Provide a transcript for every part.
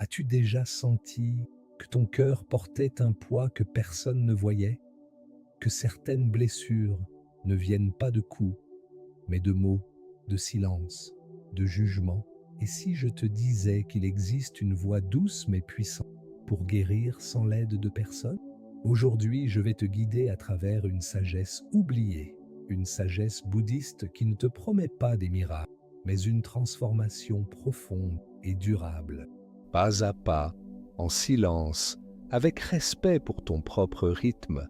As-tu déjà senti que ton cœur portait un poids que personne ne voyait? Que certaines blessures ne viennent pas de coups, mais de mots, de silence, de jugement? Et si je te disais qu'il existe une voie douce mais puissante pour guérir sans l'aide de personne? Aujourd'hui, je vais te guider à travers une sagesse oubliée, une sagesse bouddhiste qui ne te promet pas des miracles, mais une transformation profonde et durable. Pas à pas, en silence, avec respect pour ton propre rythme,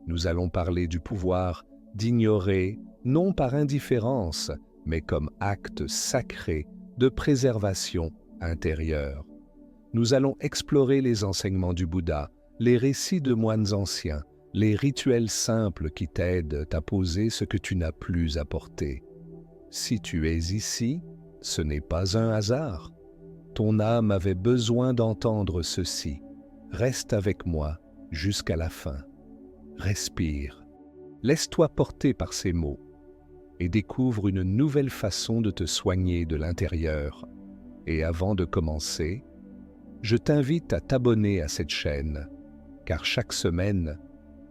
nous allons parler du pouvoir d'ignorer, non par indifférence, mais comme acte sacré de préservation intérieure. Nous allons explorer les enseignements du Bouddha, les récits de moines anciens, les rituels simples qui t'aident à poser ce que tu n'as plus à porter. Si tu es ici, ce n'est pas un hasard. Ton âme avait besoin d'entendre ceci. Reste avec moi jusqu'à la fin. Respire. Laisse-toi porter par ces mots et découvre une nouvelle façon de te soigner de l'intérieur. Et avant de commencer, je t'invite à t'abonner à cette chaîne, car chaque semaine,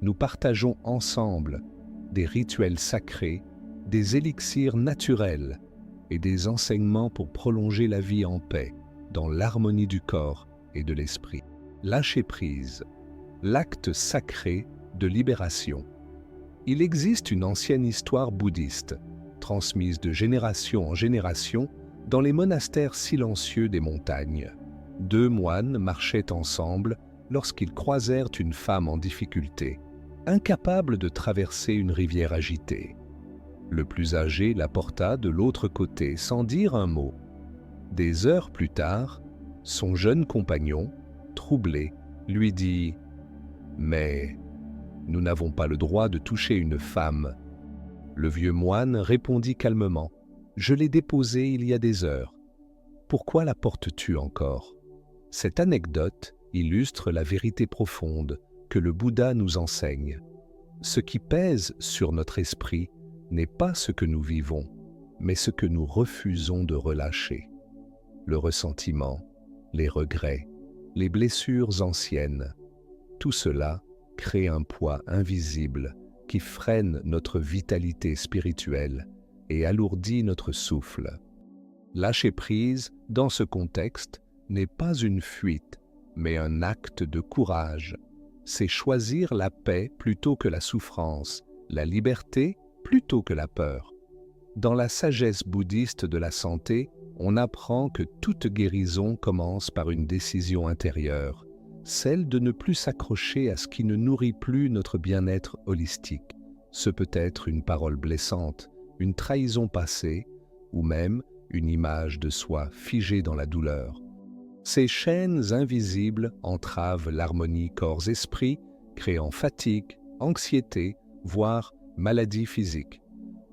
nous partageons ensemble des rituels sacrés, des élixirs naturels et des enseignements pour prolonger la vie en paix, dans l'harmonie du corps et de l'esprit. Lâcher prise, l'acte sacré de libération. Il existe une ancienne histoire bouddhiste, transmise de génération en génération dans les monastères silencieux des montagnes. Deux moines marchaient ensemble lorsqu'ils croisèrent une femme en difficulté, incapable de traverser une rivière agitée. Le plus âgé la porta de l'autre côté sans dire un mot. Des heures plus tard, son jeune compagnon, troublé, lui dit « Mais nous n'avons pas le droit de toucher une femme. » Le vieux moine répondit calmement « Je l'ai déposée il y a des heures. Pourquoi la portes-tu encore ?» Cette anecdote illustre la vérité profonde que le Bouddha nous enseigne. Ce qui pèse sur notre esprit n'est pas ce que nous vivons, mais ce que nous refusons de relâcher. Le ressentiment, les regrets, les blessures anciennes, tout cela crée un poids invisible qui freine notre vitalité spirituelle et alourdit notre souffle. Lâcher prise, dans ce contexte, n'est pas une fuite, mais un acte de courage. C'est choisir la paix plutôt que la souffrance, la liberté plutôt que la peur. Dans la sagesse bouddhiste de la santé, on apprend que toute guérison commence par une décision intérieure, celle de ne plus s'accrocher à ce qui ne nourrit plus notre bien-être holistique. Ce peut être une parole blessante, une trahison passée, ou même une image de soi figée dans la douleur. Ces chaînes invisibles entravent l'harmonie corps-esprit, créant fatigue, anxiété, voire maladie physique.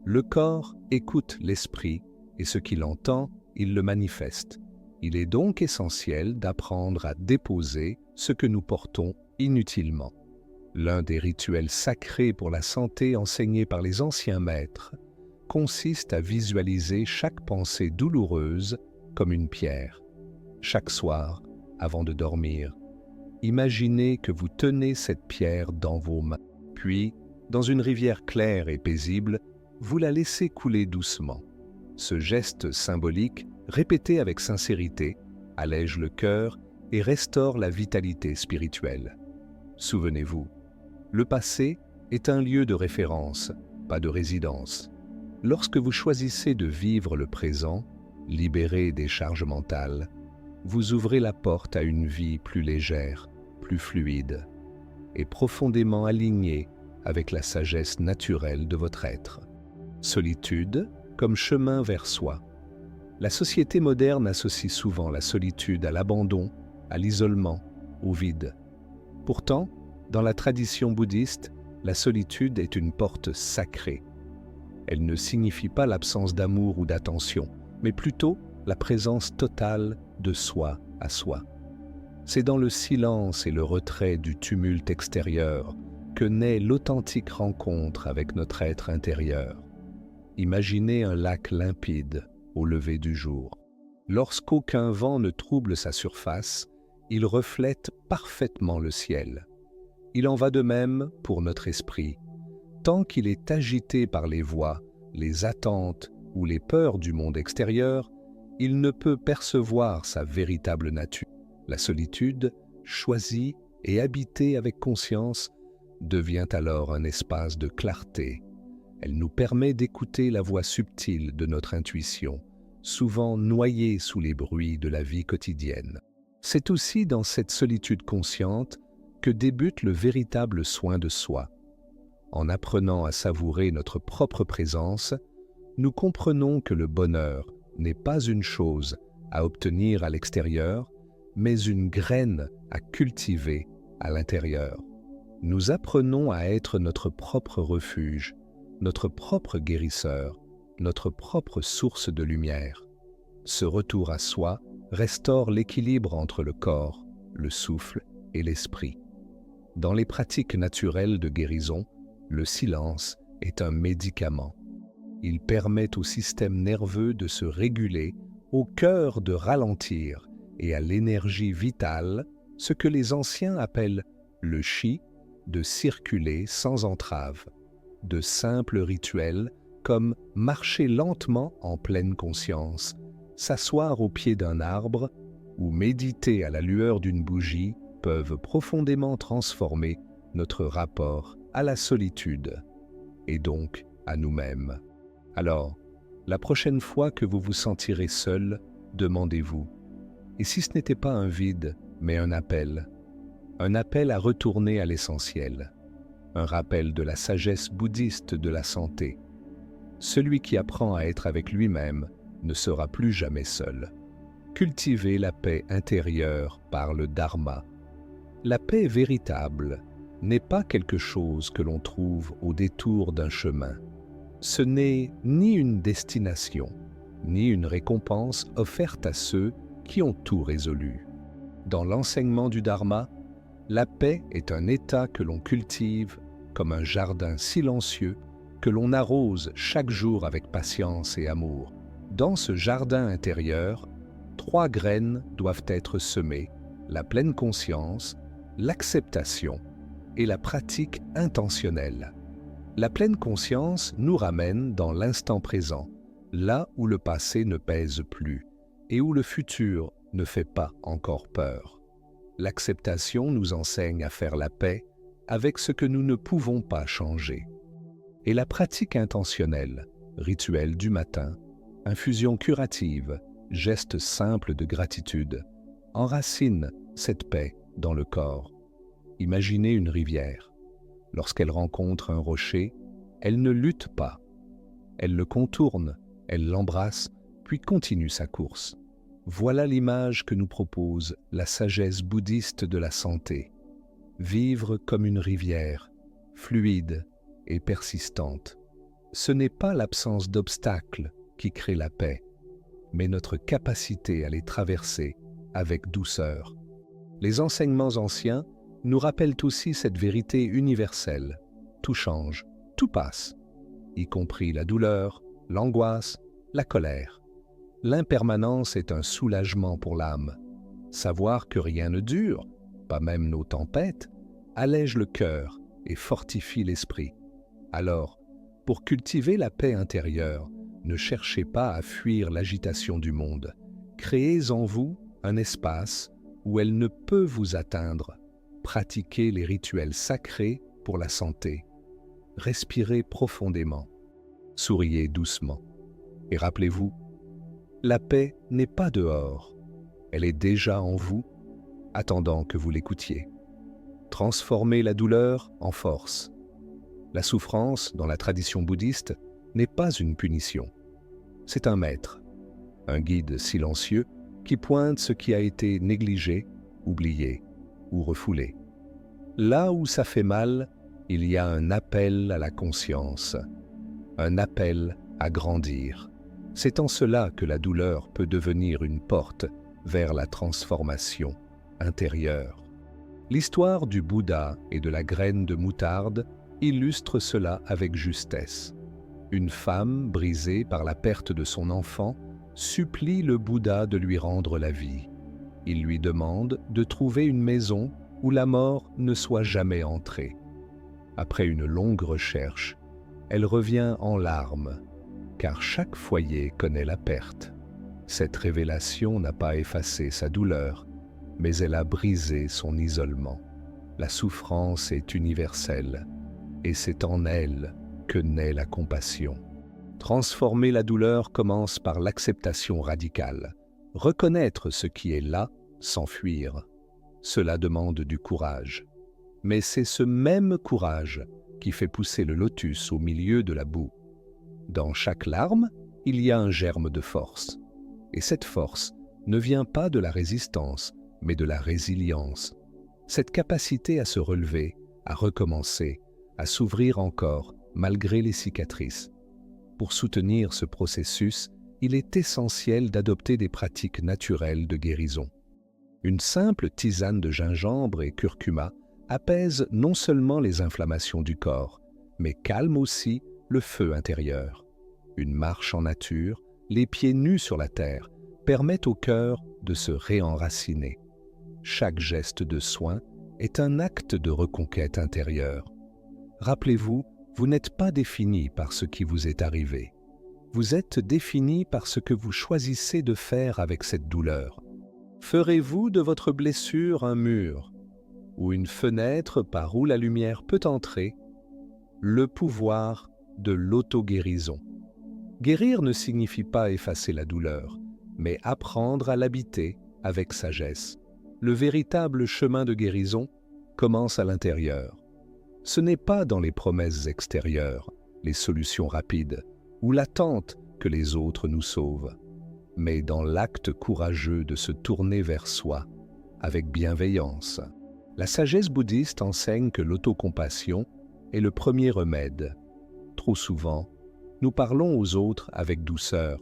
Le corps écoute l'esprit et ce qu'il entend, il le manifeste. Il est donc essentiel d'apprendre à déposer ce que nous portons inutilement. L'un des rituels sacrés pour la santé enseignés par les anciens maîtres consiste à visualiser chaque pensée douloureuse comme une pierre. Chaque soir, avant de dormir, imaginez que vous tenez cette pierre dans vos mains. Puis, dans une rivière claire et paisible, vous la laissez couler doucement. Ce geste symbolique, répété avec sincérité, allège le cœur et restaure la vitalité spirituelle. Souvenez-vous, le passé est un lieu de référence, pas de résidence. Lorsque vous choisissez de vivre le présent, libéré des charges mentales, vous ouvrez la porte à une vie plus légère, plus fluide et profondément alignée avec la sagesse naturelle de votre être. Solitude comme chemin vers soi. La société moderne associe souvent la solitude à l'abandon, à l'isolement, au vide. Pourtant, dans la tradition bouddhiste, la solitude est une porte sacrée. Elle ne signifie pas l'absence d'amour ou d'attention, mais plutôt la présence totale de soi à soi. C'est dans le silence et le retrait du tumulte extérieur que naît l'authentique rencontre avec notre être intérieur. Imaginez un lac limpide au lever du jour. Lorsqu'aucun vent ne trouble sa surface, il reflète parfaitement le ciel. Il en va de même pour notre esprit. Tant qu'il est agité par les voix, les attentes ou les peurs du monde extérieur, il ne peut percevoir sa véritable nature. La solitude, choisie et habitée avec conscience, devient alors un espace de clarté. Elle nous permet d'écouter la voix subtile de notre intuition, souvent noyée sous les bruits de la vie quotidienne. C'est aussi dans cette solitude consciente que débute le véritable soin de soi. En apprenant à savourer notre propre présence, nous comprenons que le bonheur n'est pas une chose à obtenir à l'extérieur, mais une graine à cultiver à l'intérieur. Nous apprenons à être notre propre refuge, notre propre guérisseur, notre propre source de lumière. Ce retour à soi restaure l'équilibre entre le corps, le souffle et l'esprit. Dans les pratiques naturelles de guérison, le silence est un médicament. Il permet au système nerveux de se réguler, au cœur de ralentir et à l'énergie vitale, ce que les anciens appellent le chi, de circuler sans entrave. De simples rituels comme marcher lentement en pleine conscience, s'asseoir au pied d'un arbre ou méditer à la lueur d'une bougie peuvent profondément transformer notre rapport à la solitude et donc à nous-mêmes. Alors, la prochaine fois que vous vous sentirez seul, demandez-vous, et si ce n'était pas un vide, mais un appel à retourner à l'essentiel, un rappel de la sagesse bouddhiste de la santé. Celui qui apprend à être avec lui-même ne sera plus jamais seul. Cultivez la paix intérieure par le Dharma. La paix véritable n'est pas quelque chose que l'on trouve au détour d'un chemin. Ce n'est ni une destination, ni une récompense offerte à ceux qui ont tout résolu. Dans l'enseignement du Dharma, la paix est un état que l'on cultive comme un jardin silencieux que l'on arrose chaque jour avec patience et amour. Dans ce jardin intérieur, 3 graines doivent être semées: la pleine conscience, l'acceptation et la pratique intentionnelle. La pleine conscience nous ramène dans l'instant présent, là où le passé ne pèse plus et où le futur ne fait pas encore peur. L'acceptation nous enseigne à faire la paix avec ce que nous ne pouvons pas changer. Et la pratique intentionnelle, rituel du matin, infusion curative, geste simple de gratitude, enracine cette paix dans le corps. Imaginez une rivière. Lorsqu'elle rencontre un rocher, elle ne lutte pas. Elle le contourne, elle l'embrasse, puis continue sa course. Voilà l'image que nous propose la sagesse bouddhiste de la santé. Vivre comme une rivière, fluide et persistante. Ce n'est pas l'absence d'obstacles qui crée la paix, mais notre capacité à les traverser avec douceur. Les enseignements anciens nous rappellent aussi cette vérité universelle. Tout change, tout passe, y compris la douleur, l'angoisse, la colère. L'impermanence est un soulagement pour l'âme. Savoir que rien ne dure, pas même nos tempêtes, allège le cœur et fortifie l'esprit. Alors, pour cultiver la paix intérieure, ne cherchez pas à fuir l'agitation du monde. Créez en vous un espace où elle ne peut vous atteindre. Pratiquez les rituels sacrés pour la santé. Respirez profondément. Souriez doucement. Et rappelez-vous, la paix n'est pas dehors. Elle est déjà en vous, attendant que vous l'écoutiez. Transformez la douleur en force. La souffrance, dans la tradition bouddhiste, n'est pas une punition. C'est un maître, un guide silencieux qui pointe ce qui a été négligé, oublié ou refoulé. Là où ça fait mal, il y a un appel à la conscience, un appel à grandir. C'est en cela que la douleur peut devenir une porte vers la transformation intérieure. L'histoire du Bouddha et de la graine de moutarde illustre cela avec justesse. Une femme, brisée par la perte de son enfant, supplie le Bouddha de lui rendre la vie. Il lui demande de trouver une maison où la mort ne soit jamais entrée. Après une longue recherche, elle revient en larmes, car chaque foyer connaît la perte. Cette révélation n'a pas effacé sa douleur, mais elle a brisé son isolement. La souffrance est universelle, et c'est en elle que naît la compassion. Transformer la douleur commence par l'acceptation radicale. Reconnaître ce qui est là, s'enfuir. Cela demande du courage. Mais c'est ce même courage qui fait pousser le lotus au milieu de la boue. Dans chaque larme, il y a un germe de force. Et cette force ne vient pas de la résistance, mais de la résilience. Cette capacité à se relever, à recommencer, à s'ouvrir encore, malgré les cicatrices. Pour soutenir ce processus, il est essentiel d'adopter des pratiques naturelles de guérison. Une simple tisane de gingembre et curcuma apaise non seulement les inflammations du corps, mais calme aussi le feu intérieur. Une marche en nature, les pieds nus sur la terre, permet au cœur de se réenraciner. Chaque geste de soin est un acte de reconquête intérieure. Rappelez-vous, vous n'êtes pas défini par ce qui vous est arrivé. Vous êtes défini par ce que vous choisissez de faire avec cette douleur. Ferez-vous de votre blessure un mur ou une fenêtre par où la lumière peut entrer? Le pouvoir de l'auto-guérison. Guérir ne signifie pas effacer la douleur, mais apprendre à l'habiter avec sagesse. Le véritable chemin de guérison commence à l'intérieur. Ce n'est pas dans les promesses extérieures, les solutions rapides, ou l'attente que les autres nous sauvent, mais dans l'acte courageux de se tourner vers soi, avec bienveillance. La sagesse bouddhiste enseigne que l'autocompassion est le premier remède. Trop souvent, nous parlons aux autres avec douceur,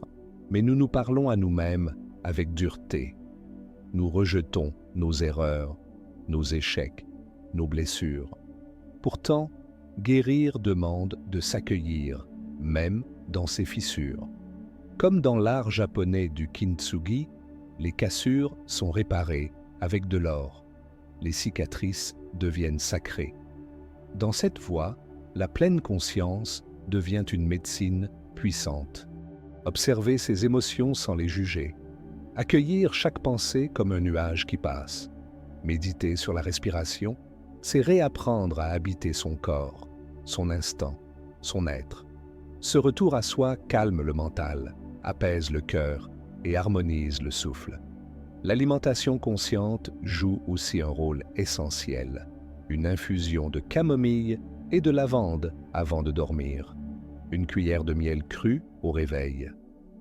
mais nous nous parlons à nous-mêmes avec dureté. Nous rejetons nos erreurs, nos échecs, nos blessures. Pourtant, guérir demande de s'accueillir, même dans ses fissures. Comme dans l'art japonais du kintsugi, les cassures sont réparées avec de l'or. Les cicatrices deviennent sacrées. Dans cette voie, la pleine conscience devient une médecine puissante. Observer ses émotions sans les juger. Accueillir chaque pensée comme un nuage qui passe. Méditer sur la respiration, c'est réapprendre à habiter son corps, son instant, son être. Ce retour à soi calme le mental, apaise le cœur et harmonise le souffle. L'alimentation consciente joue aussi un rôle essentiel. Une infusion de camomille et de lavande avant de dormir. Une cuillère de miel cru au réveil.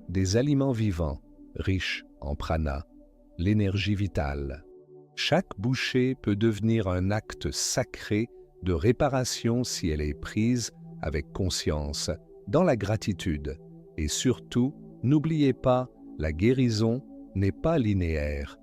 Des aliments vivants, riches en prana, l'énergie vitale. Chaque bouchée peut devenir un acte sacré de réparation si elle est prise avec conscience, dans la gratitude. Et surtout, n'oubliez pas, la guérison n'est pas linéaire.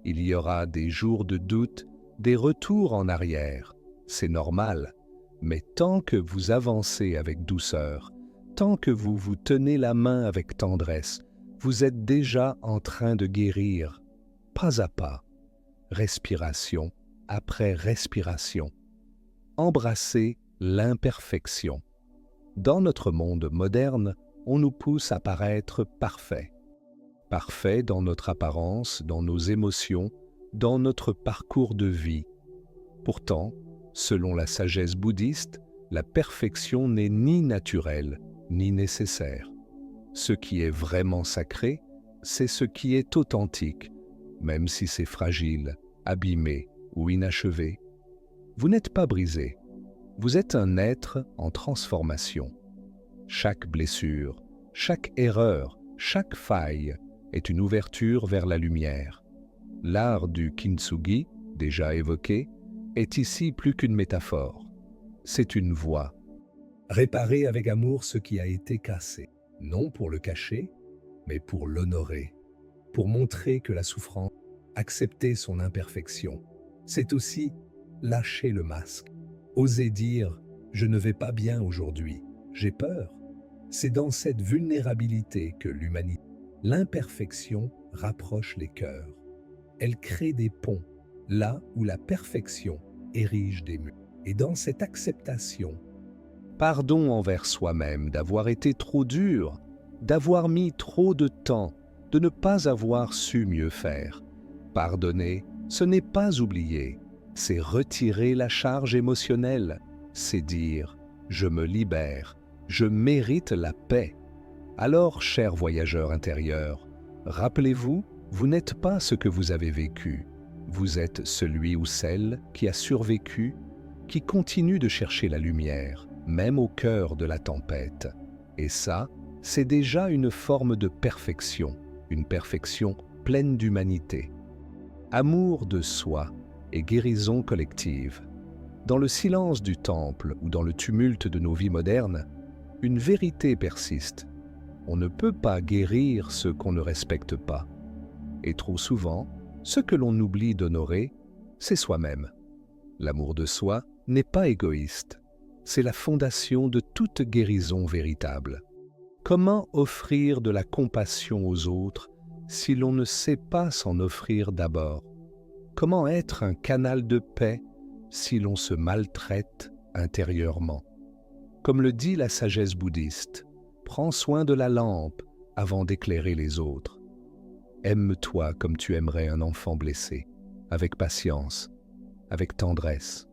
Il y aura des jours de doute, des retours en arrière. C'est normal. Mais tant que vous avancez avec douceur, tant que vous vous tenez la main avec tendresse, vous êtes déjà en train de guérir, pas à pas, respiration après respiration. Embrassez l'imperfection. Dans notre monde moderne, on nous pousse à paraître parfaits. Parfaits dans notre apparence, dans nos émotions, dans notre parcours de vie. Pourtant, selon la sagesse bouddhiste, la perfection n'est ni naturelle, ni nécessaire. Ce qui est vraiment sacré, c'est ce qui est authentique, même si c'est fragile, abîmé ou inachevé. Vous n'êtes pas brisé. Vous êtes un être en transformation. Chaque blessure, chaque erreur, chaque faille est une ouverture vers la lumière. L'art du kintsugi, déjà évoqué, est ici plus qu'une métaphore. C'est une voie. Réparer avec amour ce qui a été cassé, non pour le cacher, mais pour l'honorer, pour montrer que la souffrance, accepter son imperfection, c'est aussi lâcher le masque, oser dire « je ne vais pas bien aujourd'hui, j'ai peur ». C'est dans cette vulnérabilité que l'humanité, L'imperfection rapproche les cœurs. Elle crée des ponts, là où la perfection érige des murs. Et dans cette acceptation, pardon envers soi-même d'avoir été trop dur, d'avoir mis trop de temps, de ne pas avoir su mieux faire. Pardonner, ce n'est pas oublier, c'est retirer la charge émotionnelle, c'est dire « je me libère, je mérite la paix ». Alors, chers voyageurs intérieurs, rappelez-vous, vous n'êtes pas ce que vous avez vécu, vous êtes celui ou celle qui a survécu, qui continue de chercher la lumière, même au cœur de la tempête. Et ça, c'est déjà une forme de perfection, une perfection pleine d'humanité. Amour de soi et guérison collective. Dans le silence du temple ou dans le tumulte de nos vies modernes, une vérité persiste. On ne peut pas guérir ce qu'on ne respecte pas. Et trop souvent, ce que l'on oublie d'honorer, c'est soi-même. L'amour de soi n'est pas égoïste. C'est la fondation de toute guérison véritable. Comment offrir de la compassion aux autres si l'on ne sait pas s'en offrir d'abord? Comment être un canal de paix si l'on se maltraite intérieurement? Comme le dit la sagesse bouddhiste, prends soin de la lampe avant d'éclairer les autres. Aime-toi comme tu aimerais un enfant blessé, avec patience, avec tendresse,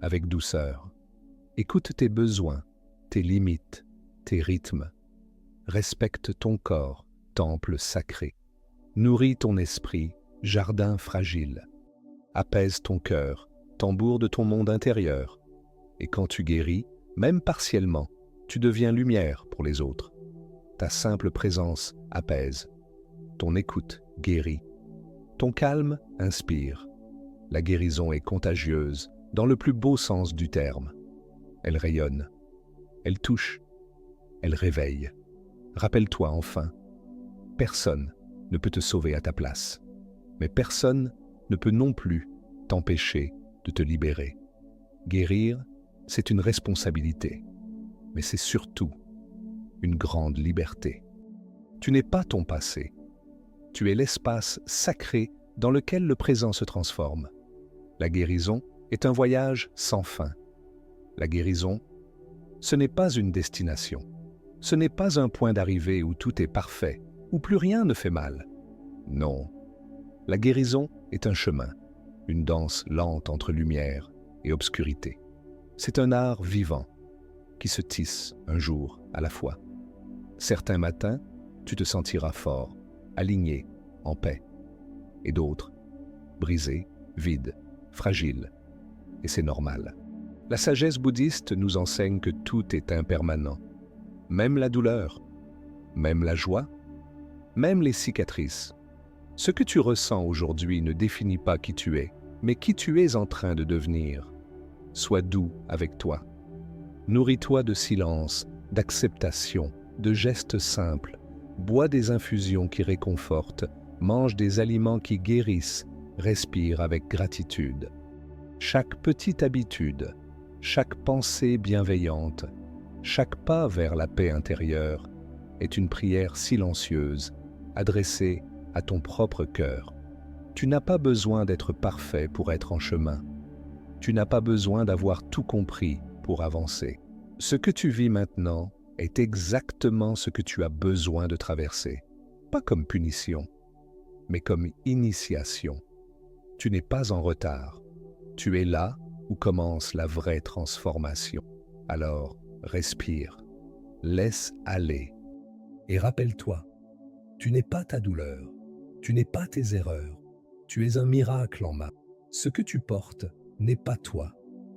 avec douceur. Écoute tes besoins, tes limites, tes rythmes. Respecte ton corps, temple sacré. Nourris ton esprit, jardin fragile. Apaise ton cœur, tambour de ton monde intérieur. Et quand tu guéris, même partiellement, tu deviens lumière pour les autres. Ta simple présence apaise. Ton écoute guérit. Ton calme inspire. La guérison est contagieuse, dans le plus beau sens du terme. Elle rayonne. Elle touche. Elle réveille. Rappelle-toi enfin, personne ne peut te sauver à ta place, mais personne ne peut non plus t'empêcher de te libérer. Guérir, c'est une responsabilité, mais c'est surtout une grande liberté. Tu n'es pas ton passé, tu es l'espace sacré dans lequel le présent se transforme. La guérison est un voyage sans fin. La guérison, ce n'est pas une destination. Ce n'est pas un point d'arrivée où tout est parfait, où plus rien ne fait mal. Non, la guérison est un chemin, une danse lente entre lumière et obscurité. C'est un art vivant qui se tisse un jour à la fois. Certains matins, tu te sentiras fort, aligné, en paix. Et d'autres, brisé, vide, fragile. Et c'est normal. La sagesse bouddhiste nous enseigne que tout est impermanent. Même la douleur, même la joie, même les cicatrices. Ce que tu ressens aujourd'hui ne définit pas qui tu es, mais qui tu es en train de devenir. Sois doux avec toi. Nourris-toi de silence, d'acceptation, de gestes simples. Bois des infusions qui réconfortent, mange des aliments qui guérissent, respire avec gratitude. Chaque petite habitude, chaque pensée bienveillante, chaque pas vers la paix intérieure est une prière silencieuse adressée à ton propre cœur. Tu n'as pas besoin d'être parfait pour être en chemin. Tu n'as pas besoin d'avoir tout compris pour avancer. Ce que tu vis maintenant est exactement ce que tu as besoin de traverser. Pas comme punition, mais comme initiation. Tu n'es pas en retard. Tu es là où commence la vraie transformation. Alors, respire, laisse aller. Et rappelle-toi, tu n'es pas ta douleur, tu n'es pas tes erreurs, tu es un miracle en main. Ce que tu portes n'est pas toi,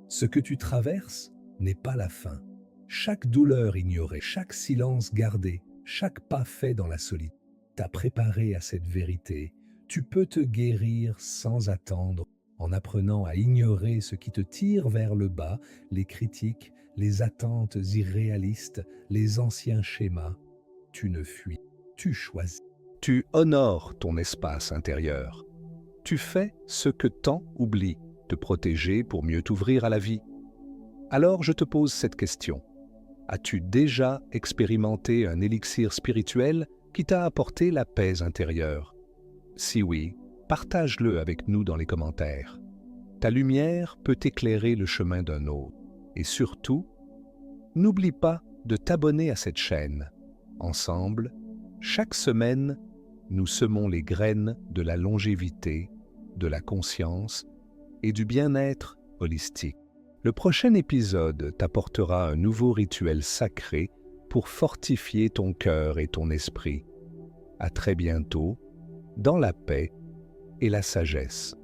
ce que tu traverses n'est pas la fin. Chaque douleur ignorée, chaque silence gardé, chaque pas fait dans la solitude t'a préparé à cette vérité. Tu peux te guérir sans attendre, en apprenant à ignorer ce qui te tire vers le bas, les critiques, les attentes irréalistes, les anciens schémas. Tu ne fuis, tu choisis. Tu honores ton espace intérieur. Tu fais ce que tant oublie, te protéger pour mieux t'ouvrir à la vie. Alors je te pose cette question. As-tu déjà expérimenté un élixir spirituel qui t'a apporté la paix intérieure? Si oui, partage-le avec nous dans les commentaires. Ta lumière peut éclairer le chemin d'un autre. Et surtout, n'oublie pas de t'abonner à cette chaîne. Ensemble, chaque semaine, nous semons les graines de la longévité, de la conscience et du bien-être holistique. Le prochain épisode t'apportera un nouveau rituel sacré pour fortifier ton cœur et ton esprit. À très bientôt, dans la paix et la sagesse.